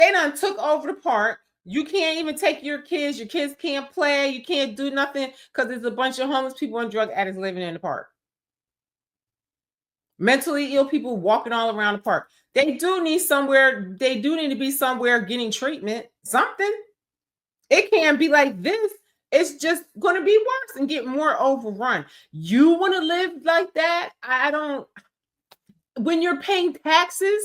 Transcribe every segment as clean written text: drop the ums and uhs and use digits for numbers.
They done took over the park. You can't even take your kids. Your kids can't play. You can't do nothing because there's a bunch of homeless people and drug addicts living in the park. Mentally ill people walking all around the park. They do need somewhere. They do need to be somewhere getting treatment. Something. It can't be like this. It's just going to be worse and get more overrun. You want to live like that? I don't. When you're paying taxes.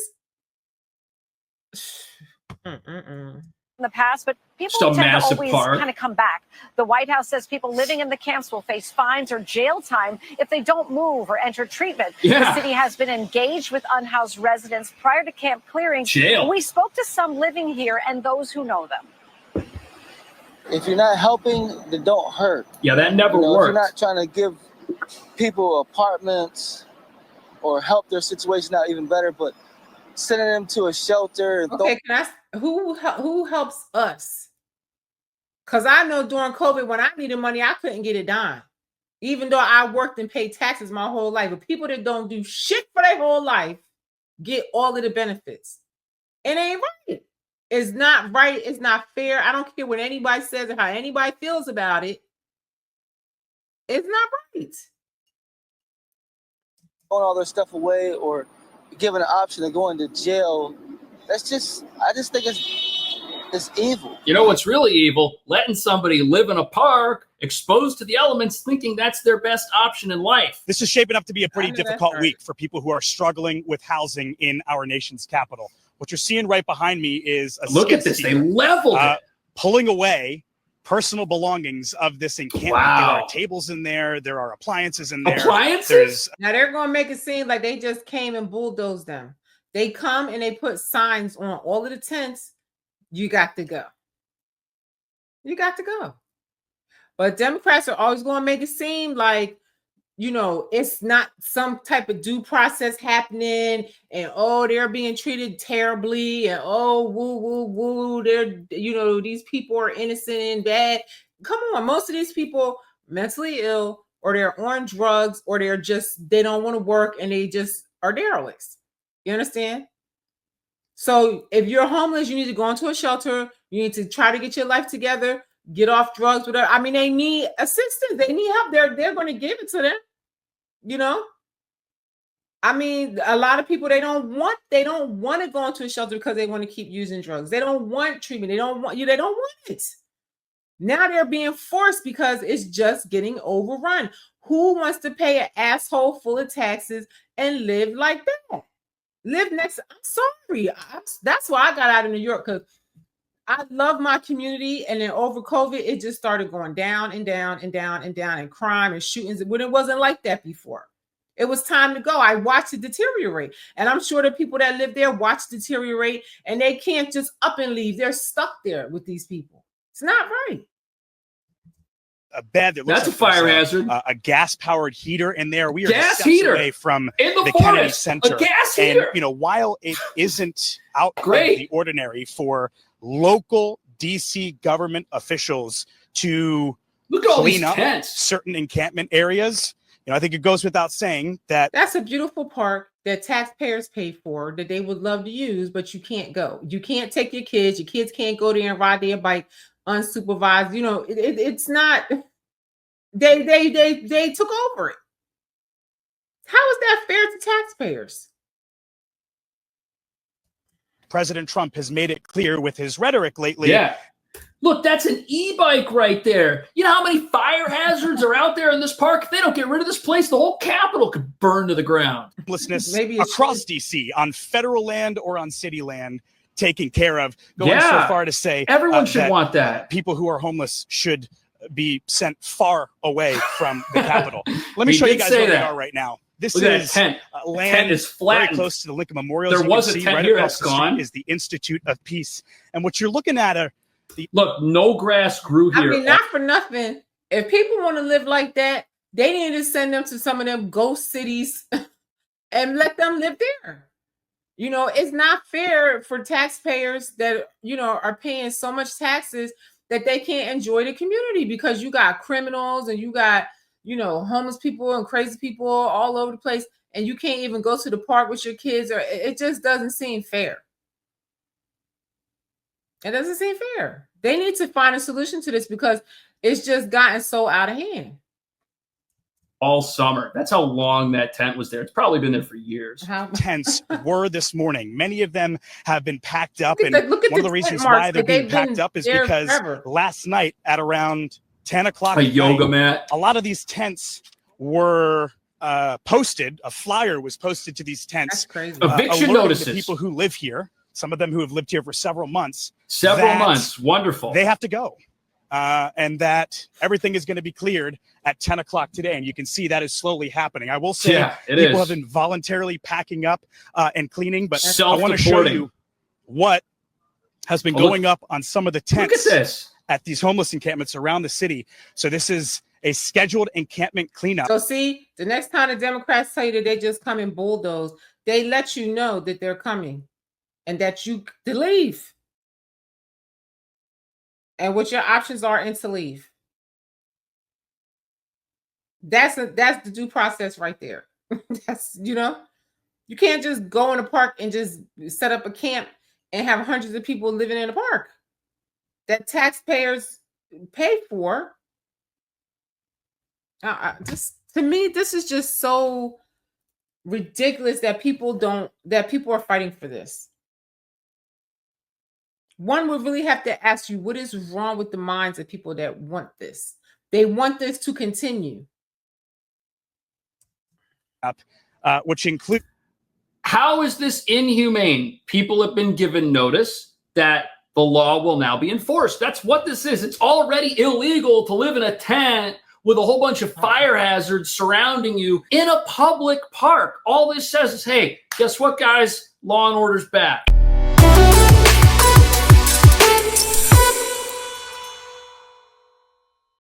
In the past, but people tend to always kind of come back. The White House says people living in the camps will face fines or jail time if they don't move or enter treatment. The city has been engaged with unhoused residents prior to camp clearing. We spoke to some living here and those who know them. If you're not helping, then don't hurt. Yeah, that never works. If you're not trying to give people apartments or help their situation out even better, but sending them to a shelter. And okay, who helps us? Because I know during COVID, when I needed money, I couldn't get it done. Even though I worked and paid taxes my whole life. But people that don't do shit for their whole life get all of the benefits. It ain't right. It's not right. It's not fair. I don't care what anybody says or how anybody feels about it. It's not right. Throwing all their stuff away or given an option of going to jail, I just think it's evil. You know what's really evil? Letting somebody live in a park exposed to the elements, thinking that's their best option in life. This is shaping up to be a pretty difficult week for people who are struggling with housing in our nation's capital. What you're seeing right behind me is a look at this. They leveled it, pulling away personal belongings of this encampment. Wow. There are tables in there. There are appliances in there. Appliances? Now they're going to make it seem like they just came and bulldozed them. They come and they put signs on all of the tents. You got to go. You got to go. But Democrats are always going to make it seem like, it's not some type of due process happening and, they're being treated terribly and, woo, they're, these people are innocent and bad. Come on. Most of these people mentally ill or they're on drugs or they don't want to work and they just are derelicts. You understand? So if you're homeless, you need to go into a shelter. You need to try to get your life together, get off drugs, whatever. I mean, they need assistance. They need help. They're going to give it to them. I mean, a lot of people, they don't want to go into a shelter because they want to keep using drugs. They don't want treatment. They don't want it. Now they're being forced because it's just getting overrun. Who wants to pay an asshole full of taxes and live like that? Live next. I'm sorry. That's why I got out of New York, because I love my community. And then over COVID, it just started going down and down and down and down, and crime and shootings when it wasn't like that before. It was time to go. I watched it deteriorate. And I'm sure the people that live there watch deteriorate, and they can't just up and leave. They're stuck there with these people. It's not right. A bed that looks that's like a fire hazard. A gas-powered heater in there. We are gas steps heater away from in the Kennedy Center. A gas heater. And while it isn't out of the ordinary for local DC government officials to clean up certain encampment areas, I think it goes without saying that that's a beautiful park that taxpayers pay for, that they would love to use, but you can't go. You can't take your kids. Your kids can't go there and ride their bike unsupervised. It's not. They took over it. How is that fair to taxpayers? President Trump has made it clear with his rhetoric lately. Yeah. Look, that's an e-bike right there. You know how many fire hazards are out there in this park? If they don't get rid of this place, the whole Capitol could burn to the ground. Maybe across DC, on federal land or on city land, taken care of. Going so far to say everyone should want that. People who are homeless should be sent far away from the Capitol. Let me show you guys where we are right now. This is tent. Land tent is very close to the Lincoln Memorial. There was a tent here that's gone. Is the Institute of Peace, and what you're looking at are look. No grass grew here. I mean, not for nothing. If people want to live like that, they need to send them to some of them ghost cities and let them live there. It's not fair for taxpayers that are paying so much taxes that they can't enjoy the community, because you got criminals and you got homeless people and crazy people all over the place, and you can't even go to the park with your kids, or it just doesn't seem fair. It doesn't seem fair. They need to find a solution to this because it's just gotten so out of hand. All summer. That's how long that tent was there. It's probably been there for years. Tents were this morning. Many of them have been packed up. And one of the reasons why they're being packed up is because last night at around 10 o'clock, a yoga mat. A lot of these tents were posted. A flyer was posted to these tents. That's crazy. Eviction notices. The people who live here, some of them who have lived here for several months. Several months. Wonderful. They have to go. And that everything is going to be cleared at 10 o'clock today. And you can see that is slowly happening. I will say people have been voluntarily packing up and cleaning, but I want to show you what has been going up on some of the tents at these homeless encampments around the city. So this is a scheduled encampment cleanup. So see, the next time the Democrats tell you that they just come and bulldoze, they let you know that they're coming and that you to leave. And what your options are and to leave. That's the due process right there. That's, you know, you can't just go in a park and just set up a camp and have hundreds of people living in a park that taxpayers pay for. To me, this is just so ridiculous that people are fighting for this. One would really have to ask you, what is wrong with the minds of people that want this? They want this to continue. Which include. How is this inhumane? People have been given notice that the law will now be enforced. That's what this is. It's already illegal to live in a tent with a whole bunch of fire hazards surrounding you in a public park. All this says is, hey, guess what, guys? Law and order's back.